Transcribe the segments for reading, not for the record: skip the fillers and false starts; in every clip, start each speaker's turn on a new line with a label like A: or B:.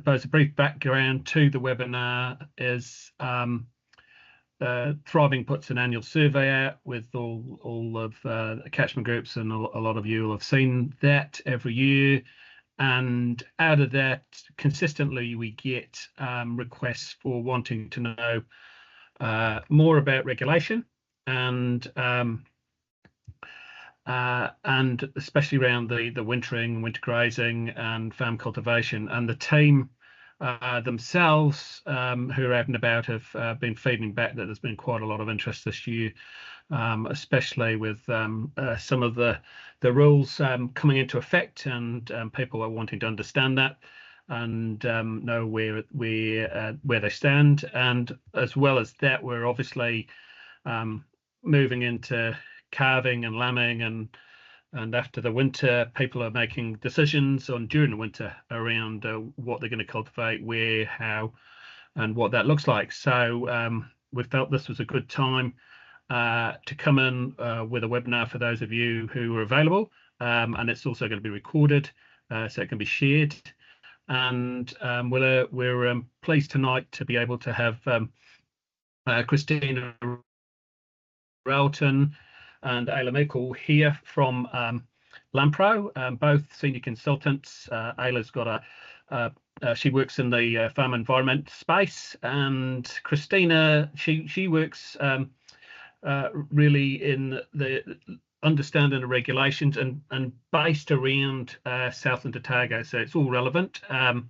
A: suppose a brief background to the webinar is Thriving puts an annual survey out with all of the catchment groups, and a lot of you will have seen that every year. And out of that, consistently we get requests for wanting to know more about regulation, and especially around the wintering, winter grazing and farm cultivation. And the team themselves who are out and about have been feeding back that there's been quite a lot of interest this year, especially with some of the rules coming into effect, and people are wanting to understand that and know where they stand. And as well as that, we're obviously moving into calving and lambing, and after the winter, people are making decisions during the winter around what they're going to cultivate, where, how, and what that looks like. So we felt this was a good time to come in with a webinar for those of you who are available, and it's also going to be recorded, so it can be shared. And we're pleased tonight to be able to have Christina Railton and Ayla Meikle here from Lampro, both senior consultants. Ayla's got she works in the farm environment space, and Christina, she works really in the understanding the regulations and based around Southland Otago, so it's all relevant to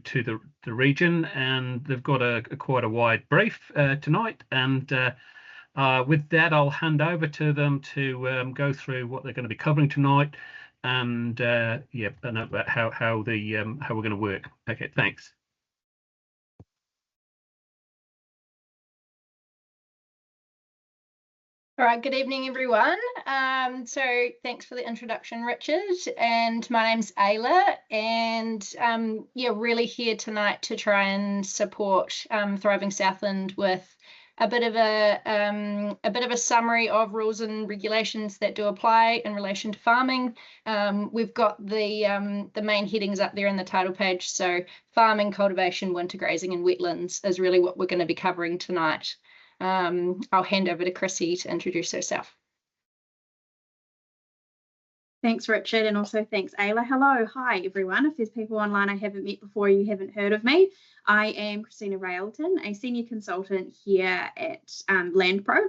A: the region, and they've got quite a wide brief tonight. And with that, I'll hand over to them to go through what they're going to be covering tonight, and and about how we're going to work. Okay, thanks.
B: All right, good evening, everyone. So thanks for the introduction, Richard. And my name's Ayla, and really here tonight to try and support Thriving Southland with a bit of a summary of rules and regulations that do apply in relation to farming. We've got the main headings up there in the title page. So farming, cultivation, winter grazing, and wetlands is really what we're going to be covering tonight. I'll hand over to Chrissy to introduce herself.
C: Thanks, Richard, and also thanks, Ayla. Hello, hi, everyone. If there's people online I haven't met before, you haven't heard of me, I am Christina Railton, a senior consultant here at LandPro,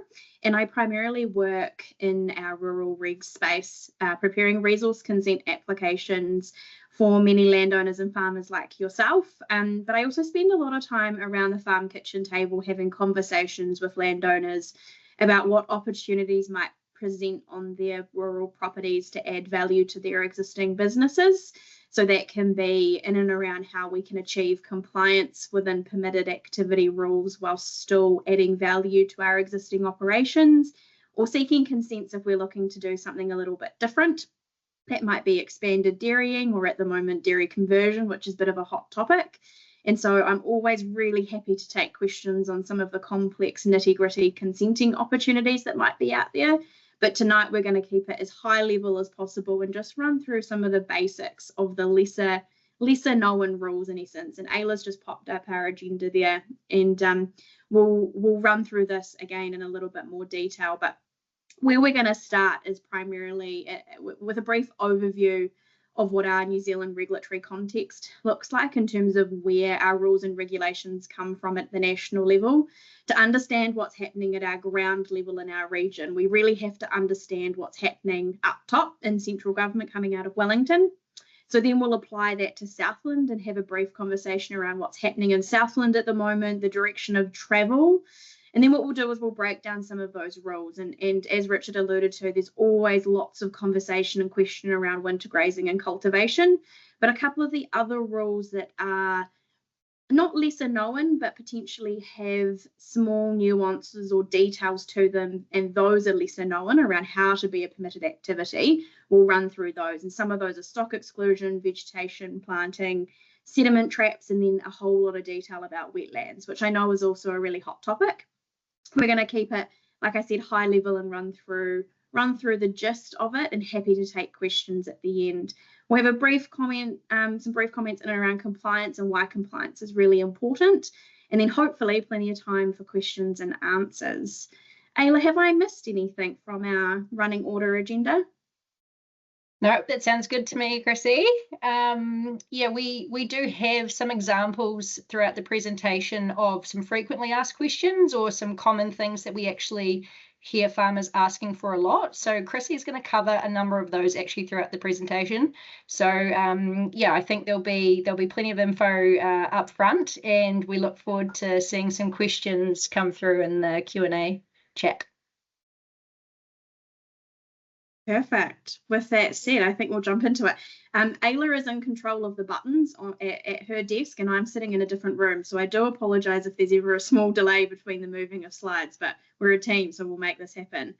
C: and I primarily work in our rural reg space, preparing resource consent applications for many landowners and farmers like yourself. But I also spend a lot of time around the farm kitchen table having conversations with landowners about what opportunities might present on their rural properties to add value to their existing businesses. So that can be in and around how we can achieve compliance within permitted activity rules while still adding value to our existing operations, or seeking consents if we're looking to do something a little bit different. That might be expanded dairying, or at the moment dairy conversion, which is a bit of a hot topic. And so I'm always really happy to take questions on some of the complex nitty-gritty consenting opportunities that might be out there. But tonight we're going to keep it as high level as possible and just run through some of the basics of the lesser known rules in essence. And Ayla's just popped up our agenda there, and we'll run through this again in a little bit more detail. But where we're going to start is primarily with a brief overview of what our New Zealand regulatory context looks like in terms of where our rules and regulations come from at the national level. To understand what's happening at our ground level in our region, we really have to understand what's happening up top in central government coming out of Wellington. So then we'll apply that to Southland and have a brief conversation around what's happening in Southland at the moment, the direction of travel. And then what we'll do is we'll break down some of those rules. And as Richard alluded to, there's always lots of conversation and question around winter grazing and cultivation. But a couple of the other rules that are not lesser known, but potentially have small nuances or details to them, and those are lesser known around how to be a permitted activity, we'll run through those. And some of those are stock exclusion, vegetation, planting, sediment traps, and then a whole lot of detail about wetlands, which I know is also a really hot topic. We're going to keep it, like I said, high level and run through the gist of it, and happy to take questions at the end. We'll have a brief comment, some brief comments in and around compliance and why compliance is really important, and then hopefully plenty of time for questions and answers. Ayla, have I missed anything from our running order agenda?
B: No, that sounds good to me, Chrissy. Yeah, we do have some examples throughout the presentation of some frequently asked questions or some common things that we actually hear farmers asking for a lot. So Chrissy is going to cover a number of those actually throughout the presentation. So yeah, I think there'll be plenty of info up front, and we look forward to seeing some questions come through in the Q&A chat.
C: Perfect. With that said, I think we'll jump into it. Ayla is in control of the buttons at her desk, and I'm sitting in a different room. So I do apologise if there's ever a small delay between the moving of slides, but we're a team, so we'll make this happen.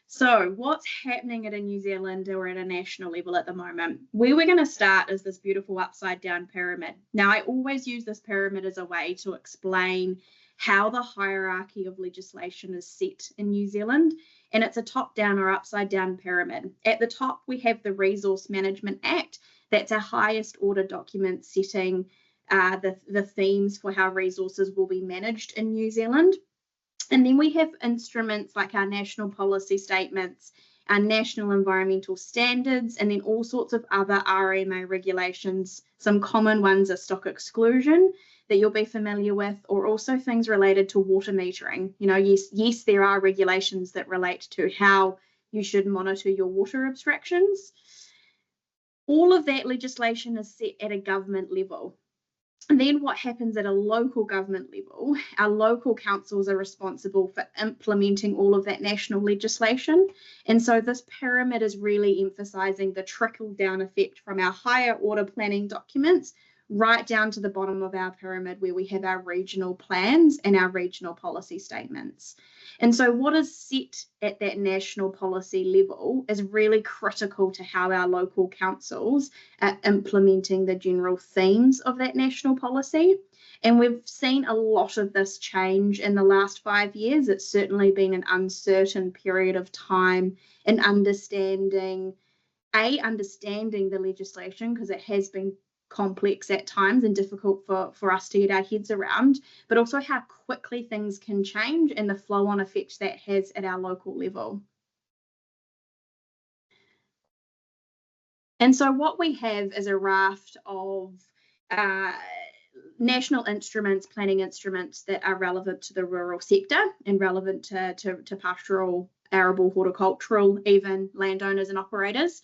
C: So what's happening at a New Zealand or at a national level at the moment? Where we're going to start is this beautiful upside down pyramid. Now, I always use this pyramid as a way to explain how the hierarchy of legislation is set in New Zealand. And it's a top-down or upside-down pyramid. At the top, we have the Resource Management Act. That's our highest order document setting the themes for how resources will be managed in New Zealand. And then we have instruments like our national policy statements, our national environmental standards, and then all sorts of other RMA regulations. Some common ones are stock exclusion that you'll be familiar with, or also things related to water metering. You know, yes, there are regulations that relate to how you should monitor your water abstractions. All of that legislation is set at a government level. And then what happens at a local government level, our local councils are responsible for implementing all of that national legislation. And so this pyramid is really emphasising the trickle-down effect from our higher order planning documents right down to the bottom of our pyramid where we have our regional plans and our regional policy statements. And so what is set at that national policy level is really critical to how our local councils are implementing the general themes of that national policy. And we've seen a lot of this change in the last 5 years. It's certainly been an uncertain period of time in understanding the legislation, because it has been complex at times and difficult for us to get our heads around, but also how quickly things can change and the flow-on effects that has at our local level. And so what we have is a raft of national instruments, planning instruments that are relevant to the rural sector and relevant to pastoral, arable, horticultural, even landowners and operators.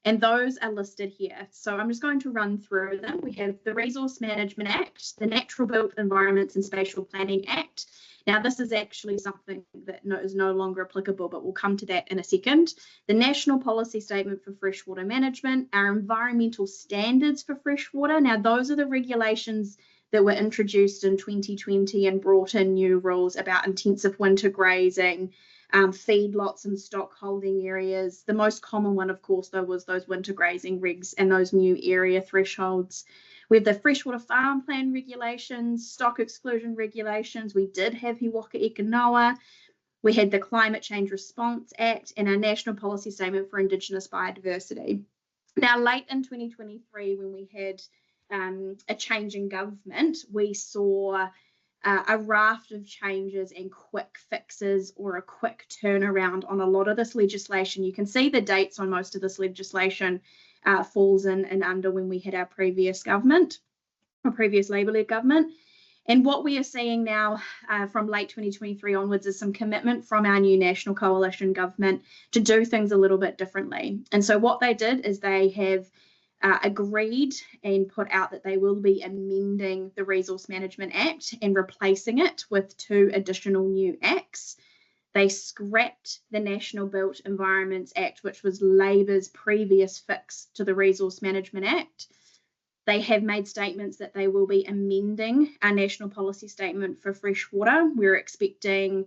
C: And those are listed here. So I'm just going to run through them. We have the Resource Management Act, the Natural Built Environments and Spatial Planning Act. Now, this is actually something that is no longer applicable, but we'll come to that in a second. The National Policy Statement for Freshwater Management, our environmental standards for freshwater. Now, those are the regulations that were introduced in 2020 and brought in new rules about intensive winter grazing, feedlots and stock holding areas. The most common one, of course, though, was those winter grazing regs and those new area thresholds. We have the freshwater farm plan regulations, stock exclusion regulations. We did have He Waka Eke Noa. We had the Climate Change Response Act and our National Policy Statement for Indigenous Biodiversity. Now, late in 2023, when we had a change in government, we saw a raft of changes and quick fixes or a quick turnaround on a lot of this legislation. You can see the dates on most of this legislation falls in and under when we had our previous government, our previous Labour-led government. And what we are seeing now from late 2023 onwards is some commitment from our new national coalition government to do things a little bit differently. And so what they did is they have agreed and put out that they will be amending the Resource Management Act and replacing it with 2 additional new acts. They scrapped the National Built Environments Act, which was Labour's previous fix to the Resource Management Act. They have made statements that they will be amending our National Policy Statement for Freshwater. We're expecting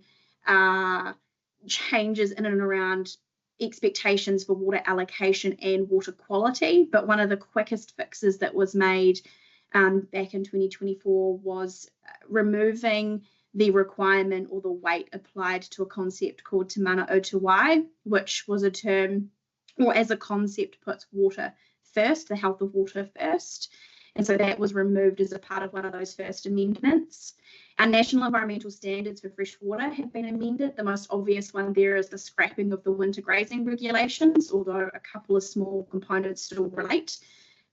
C: changes in and around expectations for water allocation and water quality, but one of the quickest fixes that was made back in 2024 was removing the requirement or the weight applied to a concept called Te Mana o Te Wai, which was a term, or as a concept, puts water first, the health of water first. And so that was removed as a part of one of those first amendments. Our national environmental standards for fresh water have been amended. The most obvious one there is the scrapping of the winter grazing regulations, although a couple of small components still relate.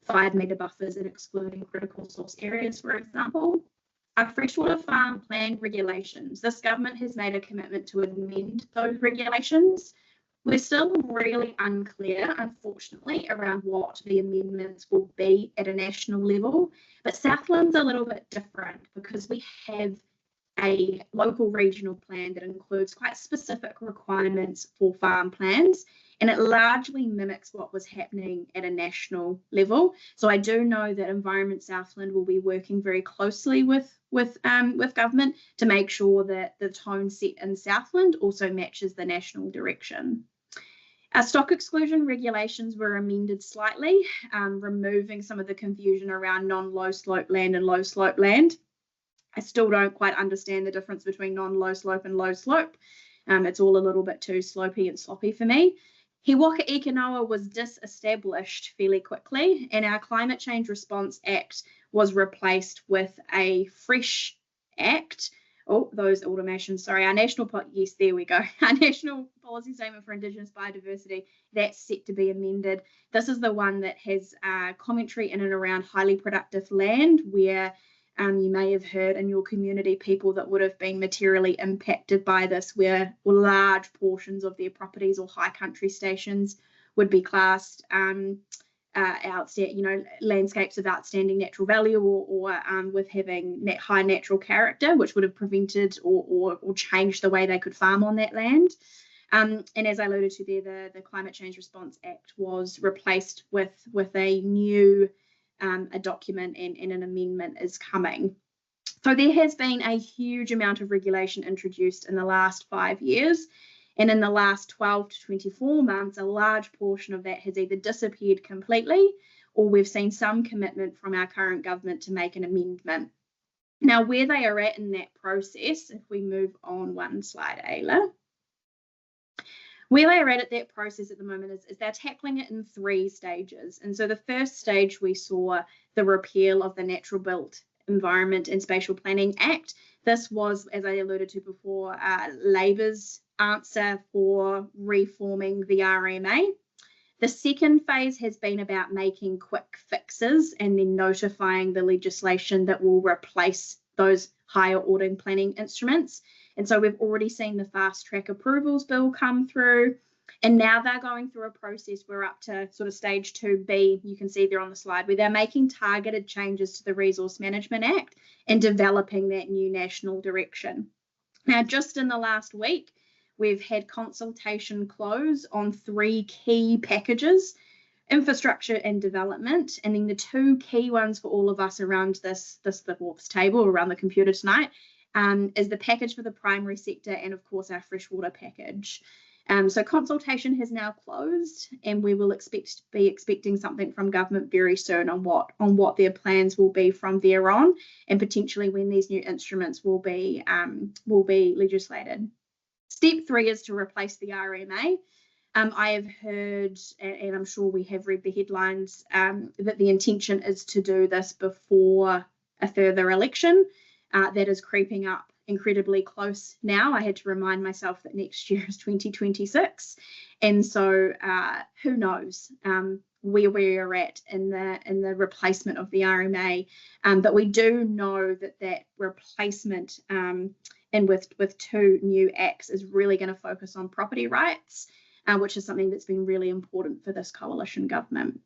C: 5 metre buffers and excluding critical source areas, for example. Our freshwater farm plan regulations. This government has made a commitment to amend those regulations. We're still really unclear, unfortunately, around what the amendments will be at a national level, but Southland's a little bit different because we have a local regional plan that includes quite specific requirements for farm plans, and it largely mimics what was happening at a national level. So I do know that Environment Southland will be working very closely with government to make sure that the tone set in Southland also matches the national direction. Our stock exclusion regulations were amended slightly, removing some of the confusion around non-low slope land and low slope land. I still don't quite understand the difference between non-low slope and low slope. It's all a little bit too slopey and sloppy for me. He Waka Eke Noa was disestablished fairly quickly, and our Climate Change Response Act was replaced with a fresh act. Oh, those automations, sorry, our national, yes, there we go. Our national policy statement for Indigenous biodiversity, that's set to be amended. This is the one that has commentary in and around highly productive land, where you may have heard in your community people that would have been materially impacted by this, where large portions of their properties or high country stations would be classed landscapes of outstanding natural value or with having high natural character, which would have prevented or changed the way they could farm on that land. And as I alluded to there, the Climate Change Response Act was replaced with a new a document, and an amendment is coming. So there has been a huge amount of regulation introduced in the last 5 years. And in the last 12 to 24 months, a large portion of that has either disappeared completely, or we've seen some commitment from our current government to make an amendment. Now, where they are at in that process, if we move on one slide, Ayla, where they are at that process at the moment is they're tackling it in 3 stages. And so the first stage, we saw the repeal of the Natural Built Environment and Spatial Planning Act. This was, as I alluded to before, Labor's answer for reforming the RMA. The second phase has been about making quick fixes and then notifying the legislation that will replace those higher ordering planning instruments. And so we've already seen the fast track approvals bill come through, and now they're going through a process. We're up to sort of stage 2B, you can see there on the slide, where they're making targeted changes to the Resource Management Act and developing that new national direction. Now, just in the last week, we've had consultation close on 3 key packages: infrastructure and development, and then the 2 key ones for all of us around this table, around the computer tonight, is the package for the primary sector and, of course, our freshwater package. So consultation has now closed, and we will be expecting something from government very soon on what their plans will be from there on, and potentially when these new instruments will be legislated. Step 3 is to replace the RMA. I have heard, and I'm sure we have read the headlines, that the intention is to do this before a further election. That is creeping up incredibly close now. I had to remind myself that next year is 2026, and so who knows where we are at in the replacement of the RMA, but we do know that replacement and with 2 new acts is really going to focus on property rights, which is something that's been really important for this coalition government.